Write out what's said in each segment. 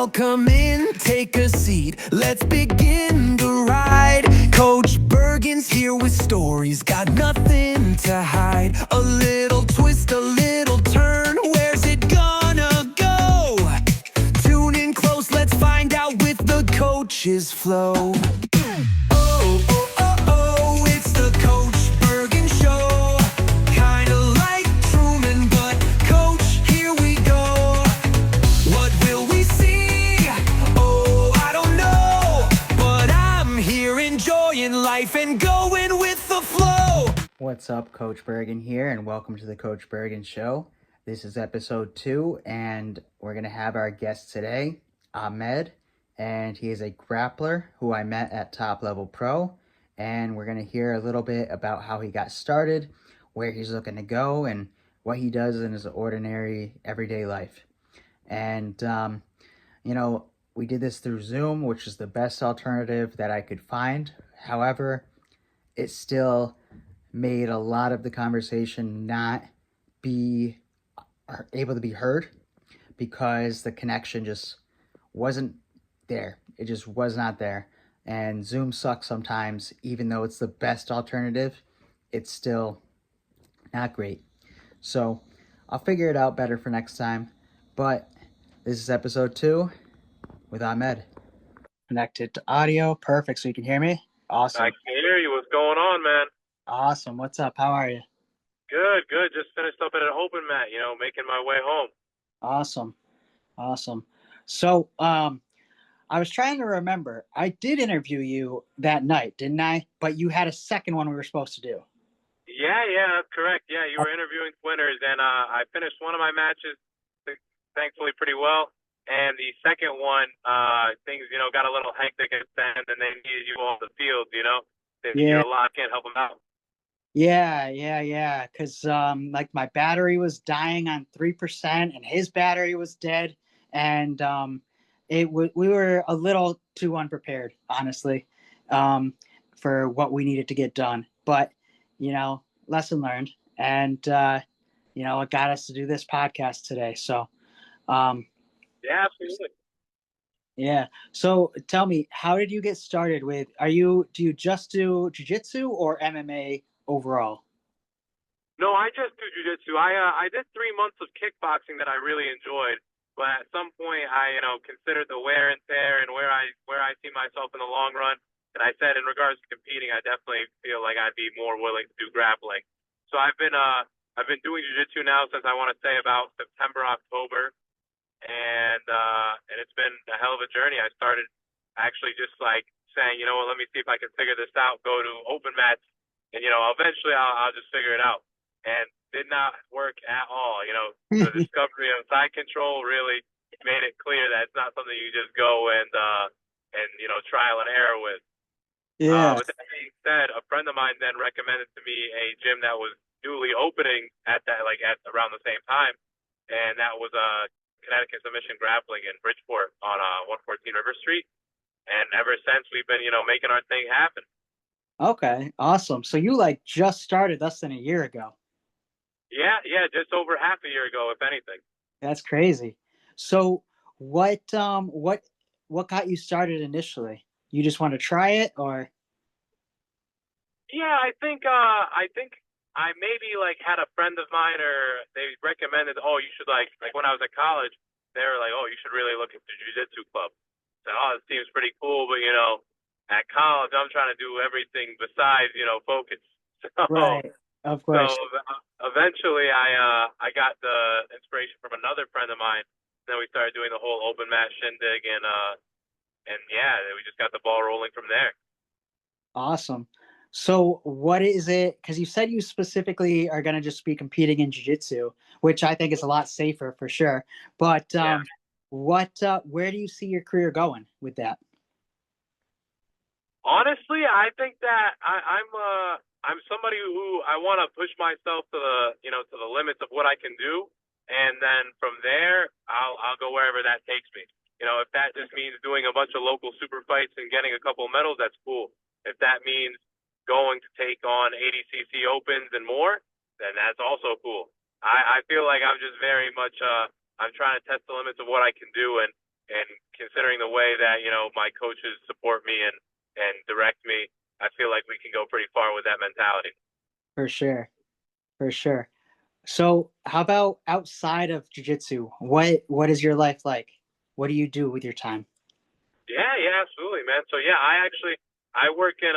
Welcome in, take a seat. Let's begin the ride. Coach Bergen's here with stories, got nothing to hide. A little twist, a little turn. Where's it gonna go? Tune in close, let's find out with the coach's flow. Oh, oh, oh, oh, it's the Coach Bergen Show. Kinda like Truman, but Coach, here we go. What will we see? Oh, I don't know. But I'm here enjoying life and going with the flow. What's up, Coach Bergen here, and welcome to the Coach Bergen Show. This is episode 2, and we're going to have our guest today, Ahmed, and he is a grappler who I met at Top Level Pro, and we're going to hear a little bit about how he got started, where he's looking to go, and what he does in his ordinary, everyday life. And, we did this through Zoom, which is the best alternative that I could find. However, it still made a lot of the conversation not be able to be heard because the connection just wasn't there. It just was not there. And Zoom sucks sometimes. Even though it's the best alternative, it's still not great. So I'll figure it out better for next time. But this is episode 2 with Ahmed. Connected to audio. Perfect. So you can hear me? Awesome. I can hear you. What's going on, man? Awesome. What's up? How are you? Good, good. Just finished up at an open mat, making my way home. Awesome. So, I was trying to remember. I did interview you that night, didn't I? But you had a second one we were supposed to do. Yeah, that's correct. Yeah, you were interviewing winners, and I finished one of my matches, thankfully, pretty well. And the second one, things, got a little hectic at the end, and they needed you on the field, They needed you a lot. Can't help them out. Yeah. Because my battery was dying on 3%, and his battery was dead, and we were a little too unprepared, honestly, for what we needed to get done. But lesson learned, and it got us to do this podcast today. So, yeah, absolutely. Yeah. So tell me, how did you get started with? Do you just do jiu-jitsu or MMA overall? No, I just do jiu-jitsu. I did 3 months of kickboxing that I really enjoyed, but at some point I considered the wear and tear and where I see myself in the long run. And I said, in regards to competing, I definitely feel like I'd be more willing to do grappling. So I've been doing jiu-jitsu now since I want to say about September, October. And it's been a hell of a journey. I started actually just like saying, let me see if I can figure this out, go to open mats, and, eventually I'll just figure it out. And did not work at all. The discovery of side control really made it clear that it's not something you just go and trial and error with. Yeah. With that being said, a friend of mine then recommended to me a gym that was newly opening at around the same time, and that was Connecticut Submission Grappling in Bridgeport on 114 River Street. And ever since, we've been, making our thing happen. Okay, awesome. So you just started less than a year ago. Yeah, just over half a year ago, if anything. That's crazy. So what got you started initially? You just want to try it, or? Yeah, I think I maybe had a friend of mine, or they recommended, you should like when I was at college, they were like, you should really look at the jiu-jitsu club. I said, it seems pretty cool, but at college I'm trying to do everything besides, focus. So, right, of course. So eventually I got the inspiration from another friend of mine. Then we started doing the whole open mat shindig, and we just got the ball rolling from there. Awesome. So what is it? Because you said you specifically are going to just be competing in jiu-jitsu, which I think is a lot safer for sure. But where do you see your career going with that? Honestly, I think that I'm somebody who I want to push myself to the limits of what I can do, and then from there I'll go wherever that takes me. If that just means doing a bunch of local super fights and getting a couple of medals, that's cool. If that means going to take on ADCC Opens and more, then that's also cool. I feel like I'm just very much I'm trying to test the limits of what I can do and considering the way that my coaches support me and direct me, I feel like we can go pretty far with that mentality. For sure. For sure. So, how about outside of jiu-jitsu? What is your life like? What do you do with your time? Yeah, yeah, absolutely, man. So yeah, I work in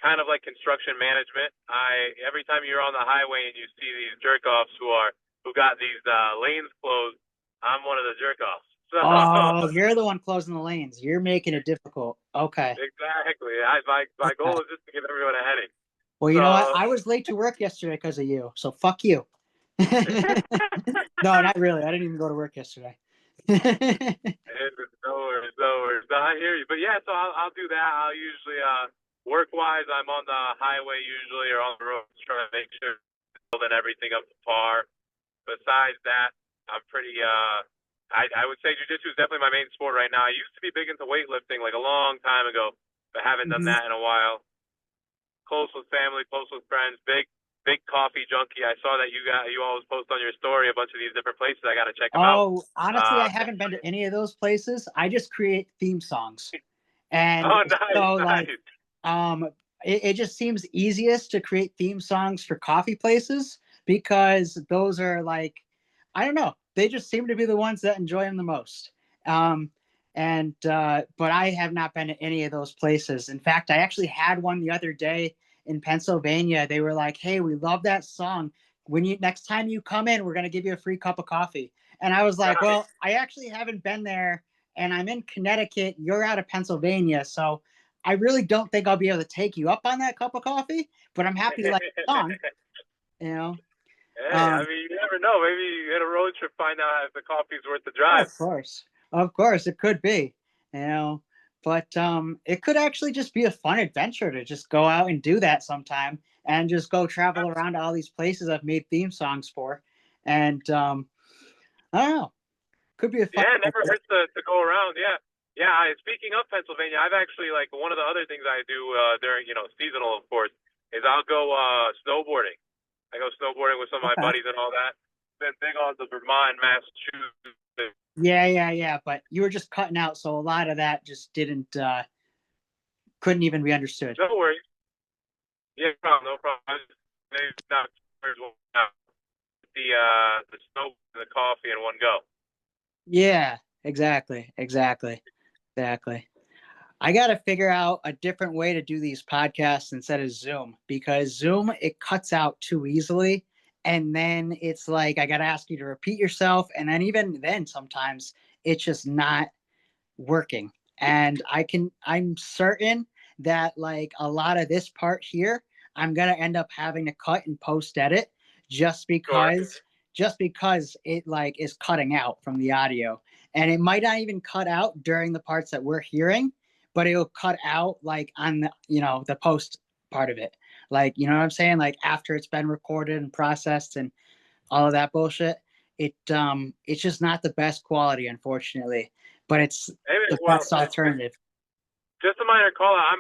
kind of like construction management. I Every time you're on the highway and you see these jerk offs who got these lanes closed, I'm one of the jerk offs. So Oh, you're the one closing the lanes. You're making it difficult. Okay. exactly, my Okay. goal is just to give everyone a headache. Well, you know what? So I was late to work yesterday because of you. So fuck you. No, not really. I didn't even go to work yesterday. no worries, no worries. No, I hear you. But yeah, so I'll do that. I'll usually work wise, I'm on the highway usually or on the road trying to make sure building everything up to par. Besides that, I'm pretty I would say jiu-jitsu is definitely my main sport right now. I used to be big into weightlifting like a long time ago, but haven't done Mhm. that in a while. Close with family, close with friends, big coffee junkie. I saw that you always post on your story a bunch of these different places. I got to check them out. Oh, honestly, I haven't been to any of those places. I just create theme songs. And Oh, nice, so like nice. um it just seems easiest to create theme songs for coffee places because those are like I don't know, they just seem to be the ones that enjoy them the most. And but I have not been to any of those places. In fact, I actually had one the other day in Pennsylvania. They were like, "Hey, we love that song. When you next time you come in, we're going to give you a free cup of coffee." And I was like, Nice. "Well, I actually haven't been there and I'm in Connecticut. You're out of Pennsylvania, so I really don't think I'll be able to take you up on that cup of coffee, but I'm happy you like the song, you know." Hey, I Um, mean, you never know. Maybe you hit a road trip, find out if the coffee's worth the oh, drive. of course, it could be, you know, but it could actually just be a fun adventure to just go out and do that sometime and just go travel around to all these places I've made theme songs for, and I don't know, could be a fun Yeah, it never idea. hurts to go around. Yeah, yeah. Speaking of Pennsylvania, I've actually like one of the other things I do during seasonal, of course, is I'll go snowboarding. I go snowboarding with some of my Okay. buddies and all that. Been big on the Vermont, Massachusetts. Yeah. But you were just cutting out, so a lot of that just didn't couldn't even be understood. No worries. Yeah, no problem. Maybe not the snow and the coffee in one go. Yeah, exactly. I got to figure out a different way to do these podcasts instead of Zoom because Zoom it cuts out too easily and then it's like I got to ask you to repeat yourself and then even then sometimes it's just not working. And I'm certain that like a lot of this part here I'm going to end up having to cut and post edit just Sure. because just because it like is cutting out from the audio and it might not even cut out during the parts that we're hearing, but it'll cut out like on the the post part of it, like you know what I'm saying, like after it's been recorded and processed and all of that bullshit. It's just not the best quality, unfortunately, but it's Maybe, the well, best alternative. just a minor call out.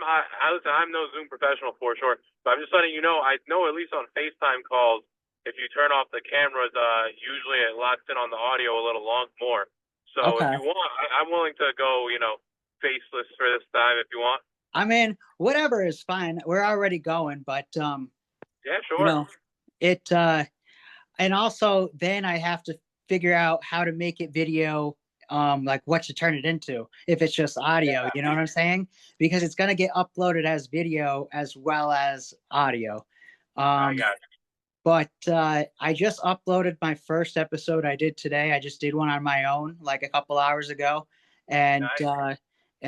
Listen, I'm no Zoom professional for sure, but I'm just letting you know. I know at least on FaceTime calls, if you turn off the cameras, usually it locks in on the audio a little long more. So if Okay. you want, I'm willing to go, faceless for this time if you want. I mean, whatever is fine. We're already going, but Yeah, you sure. know, it and also then I have to figure out how to make it video, like what to turn it into if it's just audio, Yeah, you know what I'm saying? Because it's gonna get uploaded as video as well as audio. I Um got you. but I just uploaded my first episode I did today. I just did one on my own like a couple hours ago, Nice. and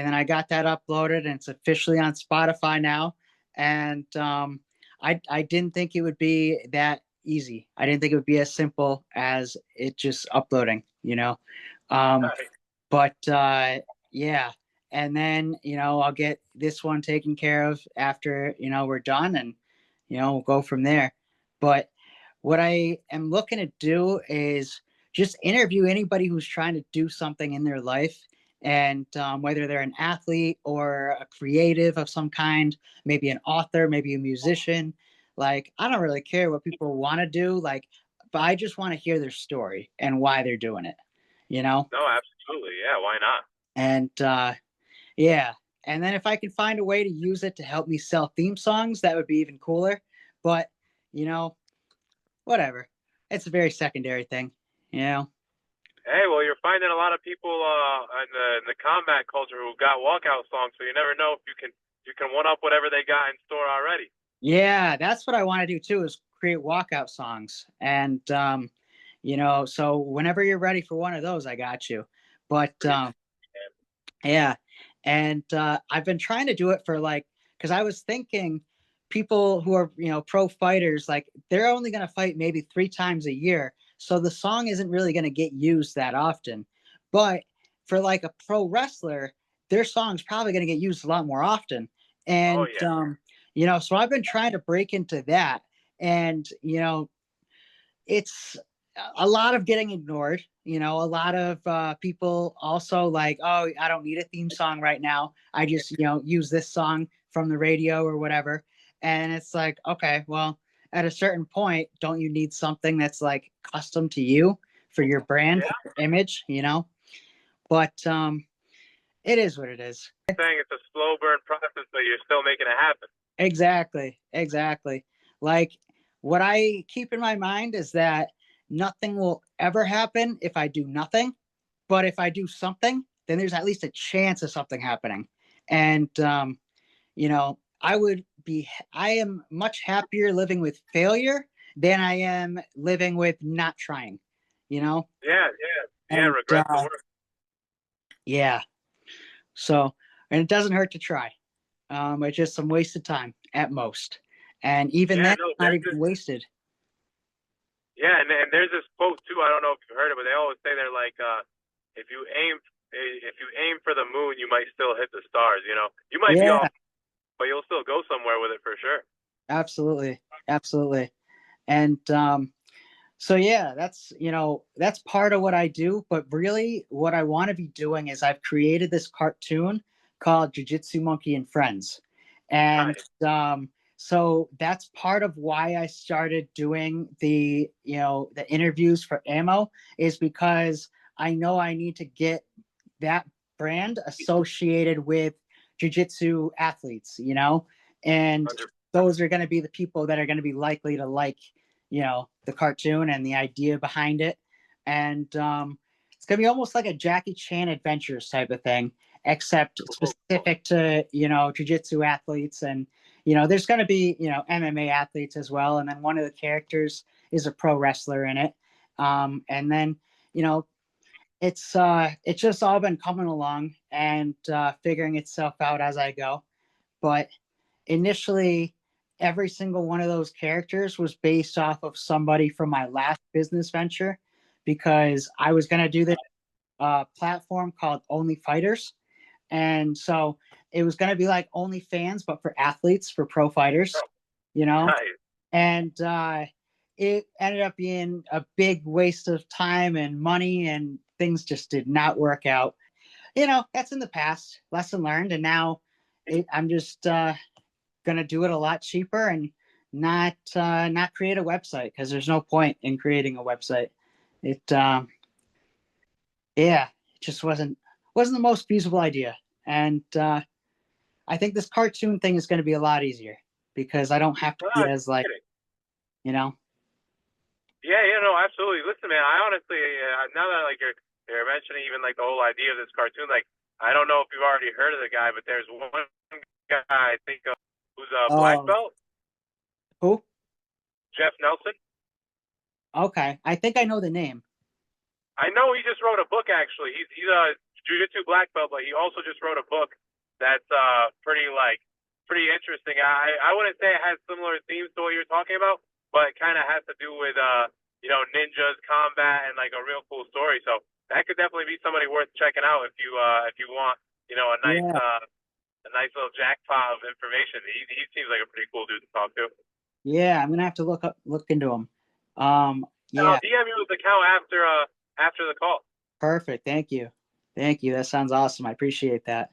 then I got that uploaded and it's officially on Spotify now. And I didn't think it would be that easy. I didn't think it would be as simple as it just uploading, you know. Um, Nice. but yeah, and then I'll get this one taken care of after we're done, and we'll go from there. But what I am looking to do is just interview anybody who's trying to do something in their life, and whether they're an athlete or a creative of some kind, maybe an author, maybe a musician. Like I don't really care what people want to do, like, but I just want to hear their story and why they're doing it. You know? No, absolutely. Yeah, why not? And yeah, and then if I can find a way to use it to help me sell theme songs, that would be even cooler. But you know, whatever. It's a very secondary thing, you know. Hey, well, you're finding a lot of people in the combat culture who got walkout songs, so you never know if you can one up whatever they got in store already. Yeah, that's what I want to do too, is create walkout songs. And you know, so whenever you're ready for one of those, I got you. But yeah, and I've been trying to do it for like, because I was thinking people who are, you know, pro fighters, like they're only going to fight maybe 3 times a year, so the song isn't really going to get used that often. But for like a pro wrestler, their song's probably going to get used a lot more often. Oh And yeah. you know, so I've been trying to break into that, and you know, it's a lot of getting ignored. You know, a lot of people also like, oh, I don't need a theme song right now. I just, you know, use this song from the radio or whatever. And it's like, okay, well, at a certain point, don't you need something that's like custom to you for your brand Yeah. image, you know? But it is what it is. Saying it's a slow burn process, but you're still making it happen. Exactly, exactly. Like what I keep in my mind is that nothing will ever happen if I do nothing, but if I do something, then there's at least a chance of something happening. And you know, I am much happier living with failure than I am living with not trying, you know? Yeah, yeah, yeah. And Regrets the worst. yeah, so, and it doesn't hurt to try. It's just some wasted time at most. And even Yeah, then, no, not there's even this. wasted. Yeah, and there's this quote too. I don't know if you've heard it, but they always say they're like, if you aim if you aim for the moon, you might still hit the stars. You know, you might be Yeah, off, but you'll still go somewhere with it for sure. absolutely. Absolutely. And so yeah, that's, you know, that's part of what I do, but really what I want to be doing is I've created this cartoon called Jiu-Jitsu Monkey and Friends. And Nice. so that's part of why I started doing the, you know, the interviews for Ammo, is because I know I need to get that brand associated with jiu-jitsu athletes, you know, and 100. those are going to be the people that are going to be likely to like, you know, the cartoon and the idea behind it. And it's going to be almost like a Jackie Chan Adventures type of thing, except Cool. specific to, you know, jiu-jitsu athletes. And you know, there's going to be, you know, MMA athletes as well, and then one of the characters is a pro wrestler in it. And then, you know, it's just all been coming along and figuring itself out as I go. But initially, every single one of those characters was based off of somebody from my last business venture, because I was going to do this platform called Only Fighters. And so it was going to be like OnlyFans, but for athletes, for pro fighters, Oh, you know? nice. And it ended up being a big waste of time and money, and things just did not work out. You know, that's in the past, lesson learned. And now I'm just gonna do it a lot cheaper and not create a website, because there's no point in creating a website. It yeah, it just wasn't the most feasible idea. And I think this cartoon thing is going to be a lot easier, because I don't have to No, be it's as like, kidding. you know. Yeah, yeah, no, absolutely. Listen, man, I honestly now that like you're mentioning even like the whole idea of this cartoon, like I don't know if you've already heard of the guy, but there's one guy I think who's a black Oh, belt, who? Jeff Nelson. Okay, I think I know the name. I know he just wrote a book actually. He's a jiu-jitsu black belt, but he also just wrote a book that's pretty interesting. I wouldn't say it has similar themes to what you're talking about, but it kind of has to do with you know, ninjas, combat, and like a real cool story. So that could definitely be somebody worth checking out if you want, you know, Yeah, a nice little jackpot of information. He seems like a pretty cool dude to talk to. yeah, I'm gonna have to look into him. And I'll Yeah, DM you his account after the call. perfect. Thank you. That sounds awesome. I appreciate that.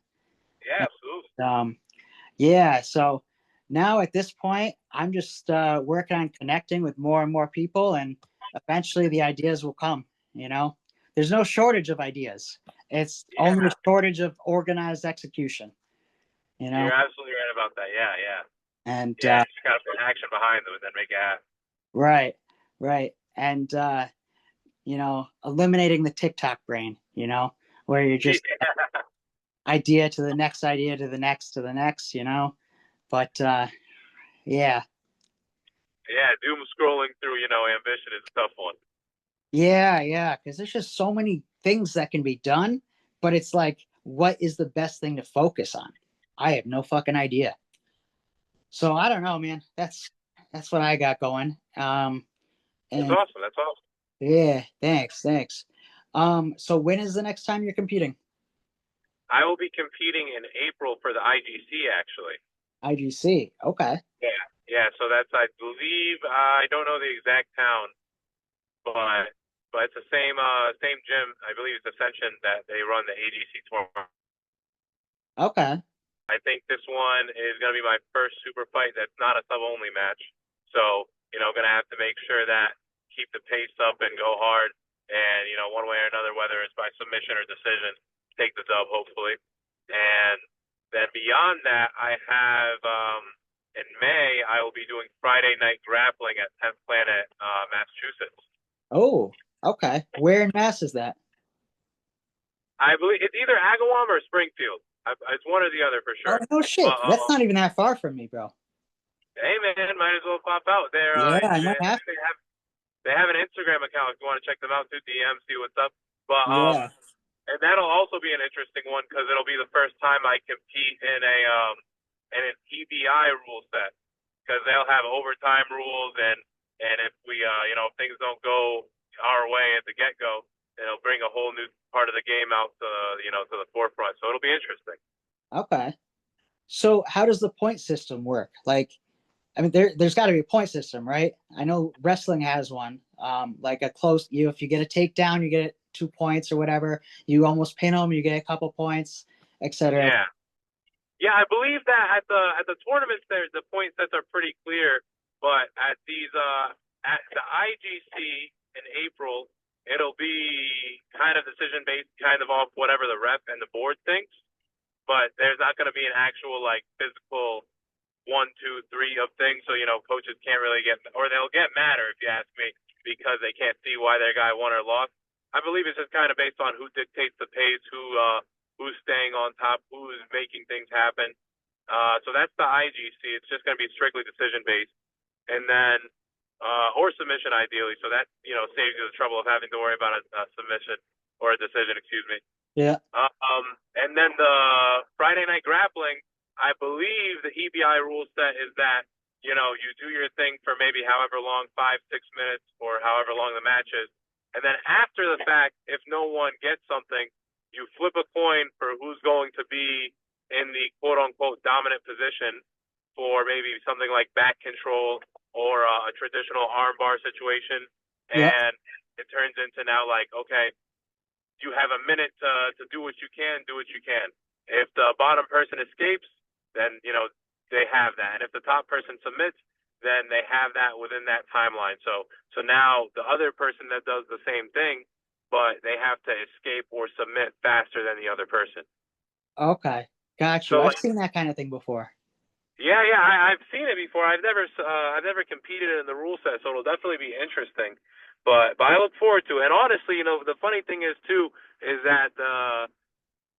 Yeah, absolutely. Um, yeah, so now at this point, I'm just working on connecting with more and more people, and eventually the ideas will come. You know, there's no shortage of ideas. It's only a Yeah, shortage of organized execution, you know? you're absolutely right about that. Yeah, yeah, And yeah. You just gotta put action behind them and then make it happen. right, right. And eliminating the TikTok brain, where you're just Yeah, idea to the next idea to the next to the next, But yeah, yeah. Doom scrolling through, ambition is a tough one. yeah, because there's just so many things that can be done, but it's like, what is the best thing to focus on? I have no fucking idea. So I don't know, man. That's what I got going. That's And awesome. That's awesome. yeah, thanks. So when is the next time you're competing? I will be competing in April for the IGC actually. IGC. Okay. Yeah, yeah. So that's, I believe, I don't know the exact town, but it's the same gym. I believe it's Ascension that they run the AGC tournament. Okay. I think this one is going to be my first super fight that's not a sub only match. So, going to have to make sure that keep the pace up and go hard. And, one way or another, whether it's by submission or decision, take the dub, hopefully. And then beyond that, I have, in May, I will be doing Friday night grappling at 10th Planet, Massachusetts. Oh, okay. Where in Mass is that? I believe it's either Agawam or Springfield. It's one or the other for Oh sure. no shit. But That's not even that far from me, bro. hey man, might as well pop out there. Yeah, I might have. They have an Instagram account if you want to check them out through DM, see what's up. But Yeah. and that'll also be an interesting one because it'll be the first time I compete in an EBI rule set because they'll have overtime rules and if we if things don't go our way at the get go, it'll bring a whole new part of the game out to the forefront. So it'll be interesting. Okay. So how does the point system work? Like, I mean, there's got to be a point system, right? I know wrestling has one. Like a close, if you get a takedown, you get 2 points or whatever. You almost pin them, you get a couple points, etc. Yeah. Yeah, I believe that at the tournaments there the point sets are pretty clear, but at the IGC in April it'll be kind of decision based, kind of off whatever the ref and the board thinks. But there's not going to be an actual like physical 1, 2, 3 of things. So coaches can't really or they'll get madder if you ask me because they can't see why their guy won or lost. I believe it's just kind of based on who dictates the pace, who's staying on top, who's making things happen. So that's the IGC. It's just going to be strictly decision based, and then or submission ideally. So that saves you the trouble of having to worry about a submission or a decision. Excuse me. Yeah. And then the Friday night grappling, I believe the EBI rule set is that you do your thing for maybe however long, 5, 6 minutes, or however long the match is, and then after the fact, if no one gets something, you flip a coin for who's going to be in the quote unquote dominant position for maybe something like back control or a traditional armbar situation. Yeah. And it turns into now like, okay, you have a minute to do what you can, do what you can. If the bottom person escapes, then, they have that. And if the top person submits, then they have that within that timeline. So now the other person that does the same thing, but they have to escape or submit faster than the other person. Okay. Got you. So I've seen that kind of thing before. yeah, I've seen it before. I've never competed in the rule set, so it'll definitely be interesting. But I look forward to it. And honestly, the funny thing is too is that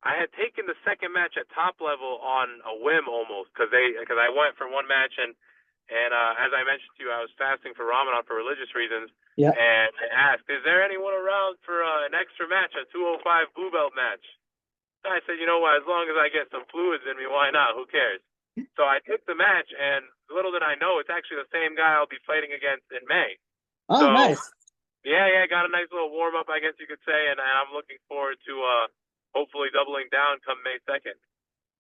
I had taken the second match at top level on a whim almost because I went for one match and as I mentioned to you, I was fasting for Ramadan for religious reasons. Yeah. And I asked, "Is there anyone around for an extra match, a 205 blue belt match?" And I said, "You know what? As long as I get some fluids in me, why not? Who cares?" So I took the match, and little did I know, it's actually the same guy I'll be fighting against in May. Oh, So nice. yeah, got a nice little warm up, I guess you could say, and I'm looking forward to hopefully doubling down come May 2nd.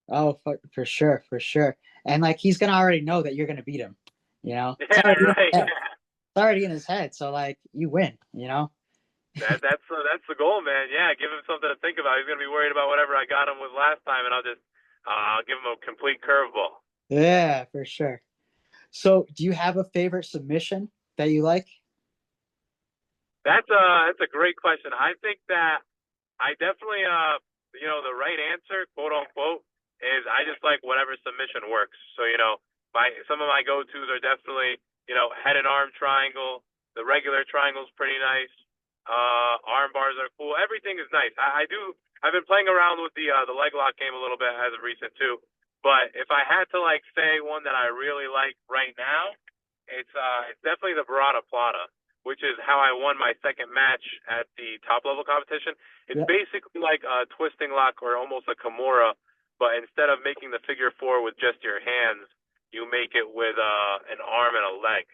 Oh, for sure, for sure. And like he's gonna already know that you're gonna beat him. Yeah, right. It's already in his head. So like you win. That's the goal, man. Yeah, give him something to think about. He's gonna be worried about whatever I got him with last time, and I'll give him a complete curveball. Yeah, for sure. So, do you have a favorite submission that you like? That's a great question. I think that I definitely the right answer, quote unquote, is I just like whatever submission works. So my some of my go tos are definitely head and arm triangle. The regular triangle is pretty nice. Arm bars are cool. Everything is nice. I do. I've been playing around with the leg lock game a little bit as of recent too. But if I had to like say one that I really like right now, it's definitely the Barada Plata, which is how I won my second match at the top level competition. It's Yep. basically like a twisting lock or almost a Kimura, but instead of making the figure four with just your hands, you make it with an arm and a leg.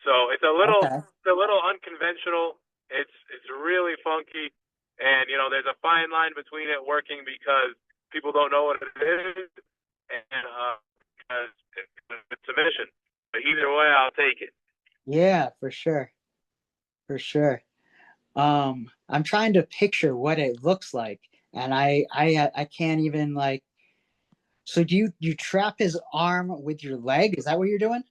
So Okay. it's a little unconventional. It's really funky, and there's a fine line between it working because people don't know what it is, and because it's submission. But either way, I'll take it. Yeah, for sure. For sure. I'm trying to picture what it looks like, and I can't even like. So do you trap his arm with your leg? Is that what you're doing?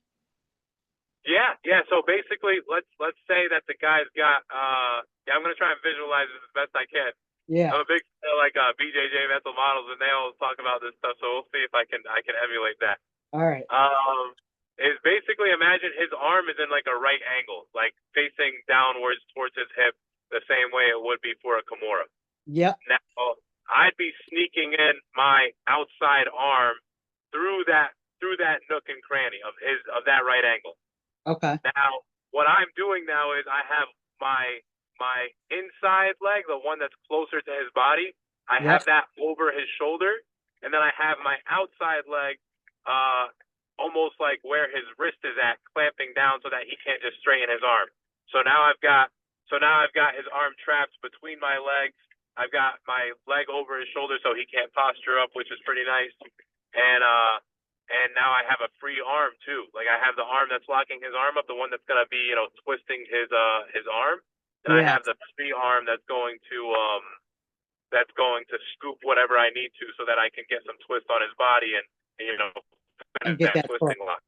Yeah, yeah. So basically, let's say that the guy's got yeah. I'm gonna try and visualize this as best I can. Yeah. I'm a big BJJ mental models, and they always talk about this stuff. So we'll see if I can emulate that. All right. Is basically imagine his arm is in like a right angle, like facing downwards towards his hip, the same way it would be for a Kimura. Yep. Now I'd be sneaking in my outside arm through that nook and cranny of that right angle. Okay. Now, what I'm doing now is I have my inside leg, the one that's closer to his body, I Yep. have that over his shoulder, and then I have my outside leg, uh, almost like where his wrist is at, clamping down so that he can't just straighten his arm. So now I've got his arm trapped between my legs. I've got my leg over his shoulder so he can't posture up, which is pretty nice. And now I have a free arm too. Like I have the arm that's locking his arm up, the one that's gonna be twisting his arm, and I Yeah. have the free arm that's going to scoop whatever I need to, so that I can get some twist on his body and And finish get that that foot. twisting lock.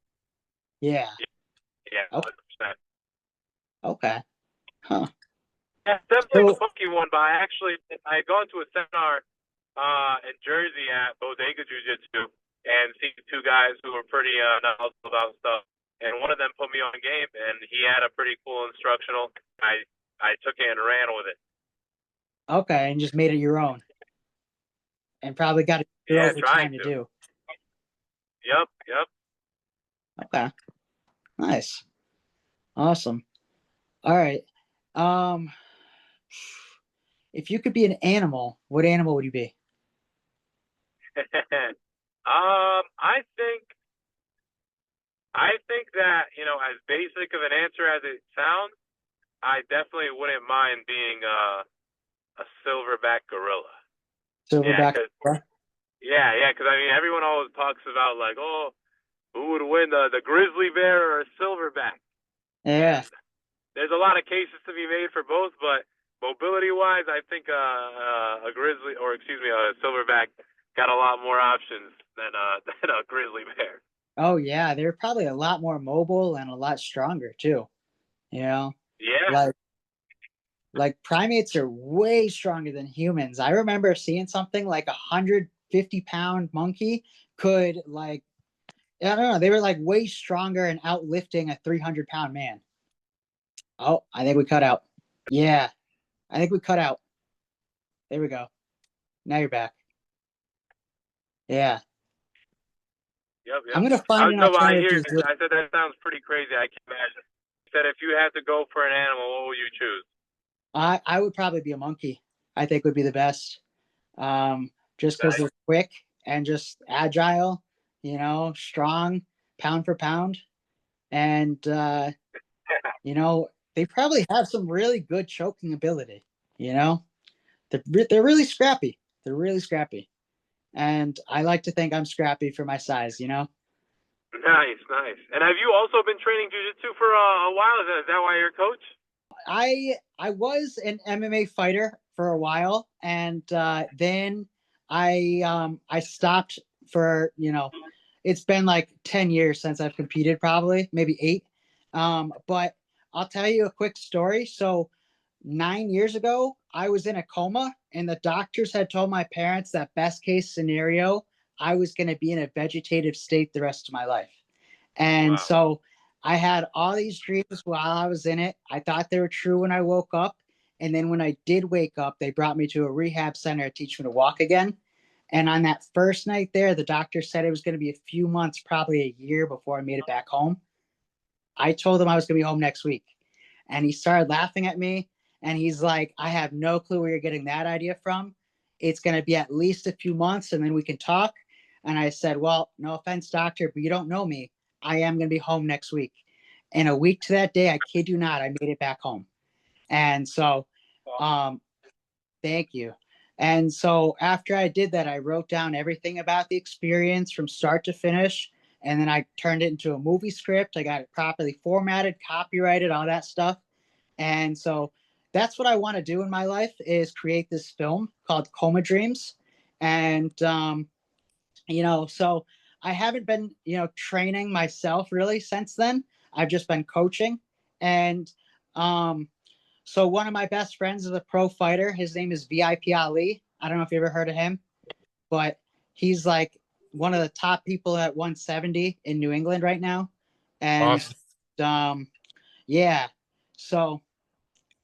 Yeah. Yeah, Okay. 100%. Okay. Huh. Yeah, definitely a So funky one. But I had gone to a seminar in Jersey at Bodega Jiu Jitsu and seen two guys who were pretty knowledgeable about stuff. And one of them put me on game, and he had a pretty cool instructional. I took it and ran with it. okay, and just made it your own, and probably got it Yeah, over trying time to to. do. Yep, yep. Okay. Nice. Awesome. All right. Um, if you could be an animal, what animal would you be? I think that as basic of an answer as it sounds, I definitely wouldn't mind being a silverback gorilla. Yeah, Silverback. cause yeah, cause I mean everyone always talks about like, oh, who would win, the grizzly bear or a silverback? Yeah. And there's a lot of cases to be made for both, but mobility wise, I think a grizzly, or excuse me, a silverback got a lot more options than than a grizzly bear. Oh yeah, they're probably a lot more mobile and a lot stronger too. You know, Yeah, like primates are way stronger than humans. I remember seeing something like 150-pound monkey could like I don't know, they were like way stronger and outlifting a 300-pound man. Oh, I think we cut out. Yeah, I think we cut out. There we go. Now you're back. Yeah, yep, I'm yep. gonna find an No, but I alternative hear to you. this. I said that sounds pretty crazy. I can imagine. You said if you had to go for an animal, what would you choose? I would probably be a monkey. I think would be the best. Just because Okay. they're quick and just agile, strong, pound for pound, and they probably have some really good choking ability. You know, they're really scrappy. They're really scrappy, and I like to think I'm scrappy for my size. Nice, nice. And have you also been training jujitsu for a while? Is that why you're a coach? I was an MMA fighter for a while, and then I stopped for it's been like 10 years since I've competed, probably maybe 8. But I'll tell you a quick story. So 9 years ago, I was in a coma, and the doctors had told my parents that best case scenario, I was going to be in a vegetative state the rest of my life. And Wow. so I had all these dreams while I was in it. I thought they were true when I woke up. And then when I did wake up, they brought me to a rehab center to teach me to walk again. And on that first night there, the doctor said it was going to be a few months, probably a year before I made it back home. I told him I was going to be home next week. And he started laughing at me. And he's like, I have no clue where you're getting that idea from. It's going to be at least a few months and then we can talk. And I said, well, no offense, doctor, but you don't know me. I am going to be home next week. And a week to that day, I kid you not, I made it back home. And so, um, thank you. And so after I did that, I wrote down everything about the experience from start to finish. And then I turned it into a movie script. I got it properly formatted, copyrighted, all that stuff. And so that's what I want to do in my life is create this film called Coma Dreams. And, so I haven't been, training myself really since then. I've just been coaching. And, so one of my best friends is a pro fighter. His name is VIP Ali. I don't know if you ever heard of him, but he's like one of the top people at 170 in New England right now. And Awesome. yeah, so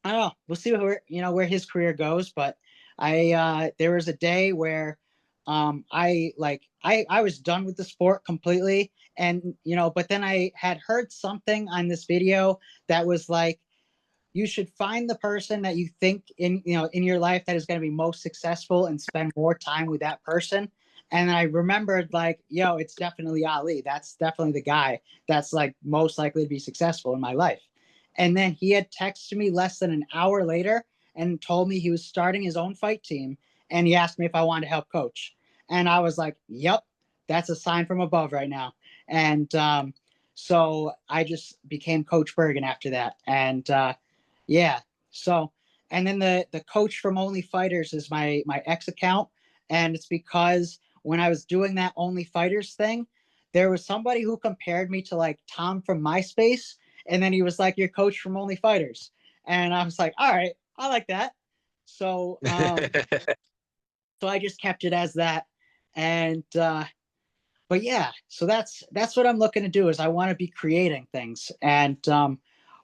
I don't know. We'll see where his career goes. But there was a day where I was done with the sport completely, and but then I had heard something on this video that was like, you should find the person that you think in your life that is going to be most successful and spend more time with that person. And I remembered like, it's definitely Ali. That's definitely the guy that's like most likely to be successful in my life. And then he had texted me less than an hour later and told me he was starting his own fight team. And he asked me if I wanted to help coach. And I was like, yep, that's a sign from above right now. And so I just became Coach Bergen after that. And yeah. So, and then the coach from Only Fighters is my ex account, and it's because when I was doing that Only Fighters thing, there was somebody who compared me to like Tom from MySpace, and then he was like, "Your coach from Only Fighters," and I was like, "All right, I like that." So, so I just kept it as that, and but yeah, so that's what I'm looking to do is I want to be creating things. And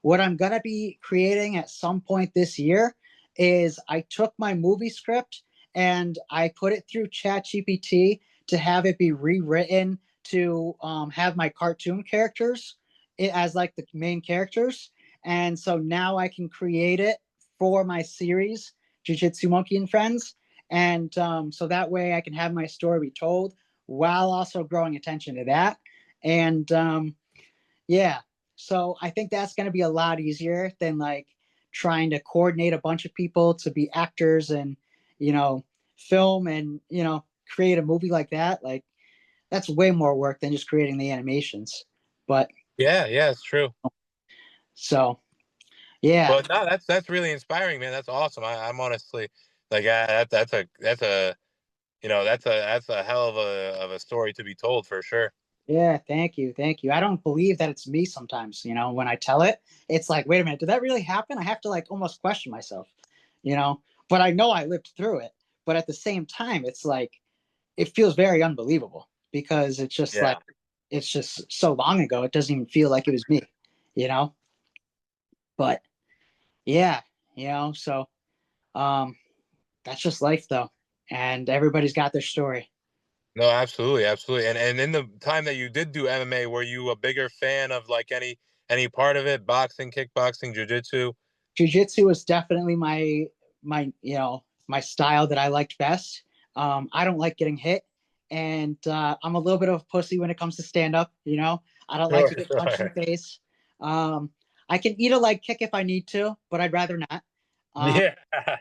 what I'm going to be creating at some point this year is I took my movie script and I put it through ChatGPT to have it be rewritten to have my cartoon characters as like the main characters. And so now I can create it for my series, Jiu-Jitsu Monkey and Friends. And so that way I can have my story be told while also growing attention to that. And yeah, so I think that's going to be a lot easier than like trying to coordinate a bunch of people to be actors and, film and, create a movie like that. Like that's way more work than just creating the animations. But Yeah, it's true. so, yeah. But no, that's really inspiring, man. That's awesome. I'm honestly like that's a that's a hell of a story to be told for sure. Yeah, thank you. Thank you. I don't believe that it's me sometimes, when I tell it, it's like, wait a minute, did that really happen? I have to like almost question myself, but I know I lived through it. But at the same time, it's like, it feels very unbelievable because it's just like, Yeah. it's just so long ago. It doesn't even feel like it was me, you know? But yeah, so um, that's just life though. And everybody's got their story. No, absolutely, absolutely. And in the time that you did do MMA, were you a bigger fan of like any part of it? Boxing, kickboxing, jiu-jitsu? Jiu-jitsu was definitely my style that I liked best. I don't like getting hit, and I'm a little bit of a pussy when it comes to stand up. I don't like Sure, to get punched in sure. the face. I can eat a leg kick if I need to, but I'd rather not. Um,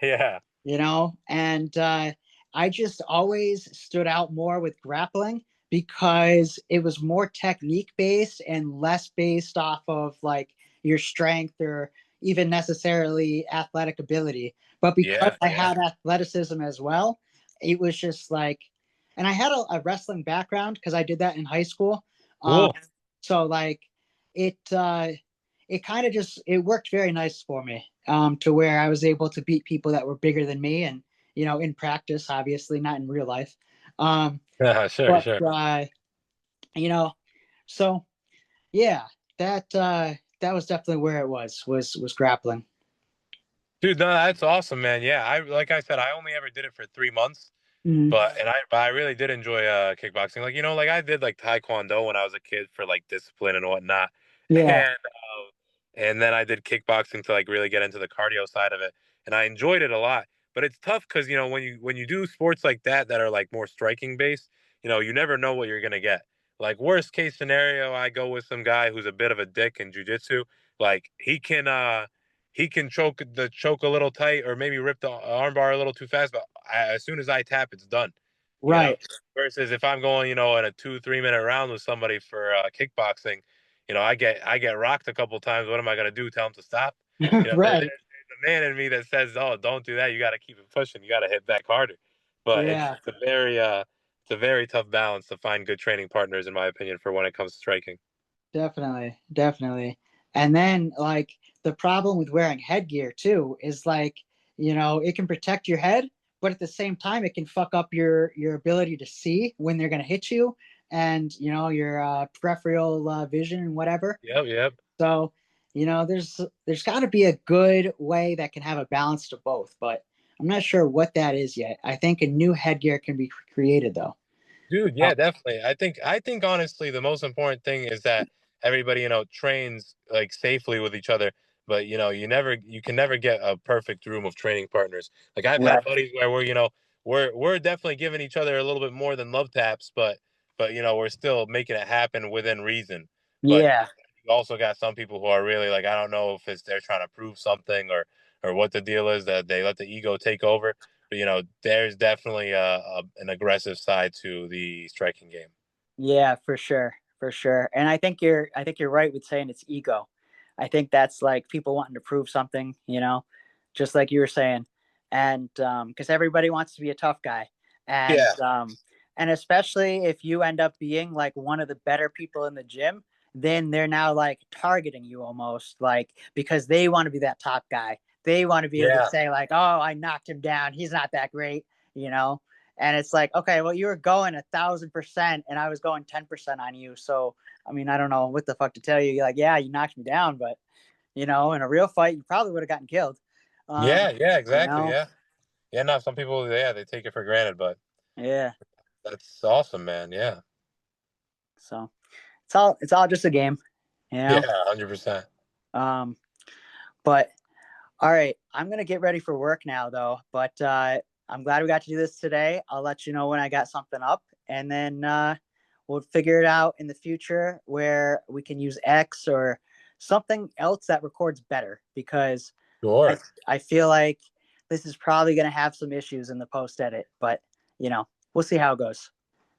Yeah, yeah. and I just always stood out more with grappling because it was more technique based and less based off of like your strength or even necessarily athletic ability. But because Yeah, I yeah. had athleticism as well, it was just like, and I had a wrestling background because I did that in high school. Um, Cool. so like it it kind of just it worked very nice for me, to where I was able to beat people that were bigger than me, and in practice, obviously not in real life. Um, Yeah, sure, but sure. you know, so yeah, that was definitely where it was grappling. Dude, no, that's awesome, man. Yeah, I like I said, I only ever did it for 3 months. Mhm. But I really did enjoy kickboxing. Like, like I did like taekwondo when I was a kid for like discipline and whatnot. Yeah, And then I did kickboxing to like really get into the cardio side of it. And I enjoyed it a lot. But it's tough because when you do sports like that are like more striking based, you never know what you're gonna get. Like worst case scenario, I go with some guy who's a bit of a dick in jujitsu. Like he can choke a little tight or maybe rip the armbar a little too fast, but as soon as I tap, it's done. You know, right. versus if I'm going, in a 2 3 minute round with somebody for kickboxing, I get rocked a couple times. What am I gonna do? Tell him to stop? Right. There's a man in me that says, "Oh, don't do that. You got to keep it pushing. You got to hit back harder." But it's Yeah, it's a very tough balance to find good training partners, in my opinion, for when it comes to striking. definitely, definitely. And then like the problem with wearing headgear too is like, it can protect your head, but at the same time it can fuck up your ability to see when they're going to hit you, and your peripheral vision and whatever. Yep, yep. So, there's got to be a good way that can have a balance to both, but I'm not sure what that is yet. I think a new headgear can be created though. Dude, Uh, yeah, definitely. I think honestly the most important thing is that everybody, trains like safely with each other, but you can never get a perfect room of training partners. Like I've had right. buddies where we're definitely giving each other a little bit more than love taps, but we're still making it happen within reason. But Yeah. you also got some people who are really like, I don't know if it's they're trying to prove something or what the deal is, that they let the ego take over. But there's definitely an aggressive side to the striking game. Yeah, for sure, for sure. And I think you're right with saying it's ego. I think that's like people wanting to prove something, just like you were saying, and because everybody wants to be a tough guy, and Yeah, and especially if you end up being like one of the better people in the gym, then they're now like targeting you almost like because they want to be that top guy. They want to be able to yeah, say like, oh, I knocked him down. He's not that great, you know and it's like, okay, well, you were going 1,000%, and I was going 10% on you. So, I mean, I don't know what the fuck to tell you. You're like, yeah, you knocked me down, but in a real fight, you probably would have gotten killed. Um, yeah, you exactly. know, Yeah, yeah. No, some people, yeah, they take it for granted, but yeah. that's awesome, man. Yeah, So it's all just a game, you yeah, know. 100%. Um, but all right, I'm gonna get ready for work now, though. But I'm glad we got to do this today. I'll let you know when I got something up, and then we'll figure it out in the future where we can use X or something else that records better. Because I Sure. I feel like this is probably gonna have some issues in the post edit, but we'll see how it goes.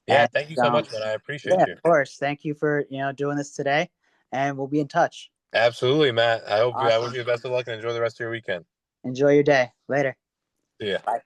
Yeah, And thank you so much, man. I yeah, appreciate you. of course. Thank you for doing this today, and we'll be in touch. Absolutely, Matt. I wish Awesome. you the best of luck and enjoy the rest of your weekend. Enjoy your day. Later. See ya. Bye.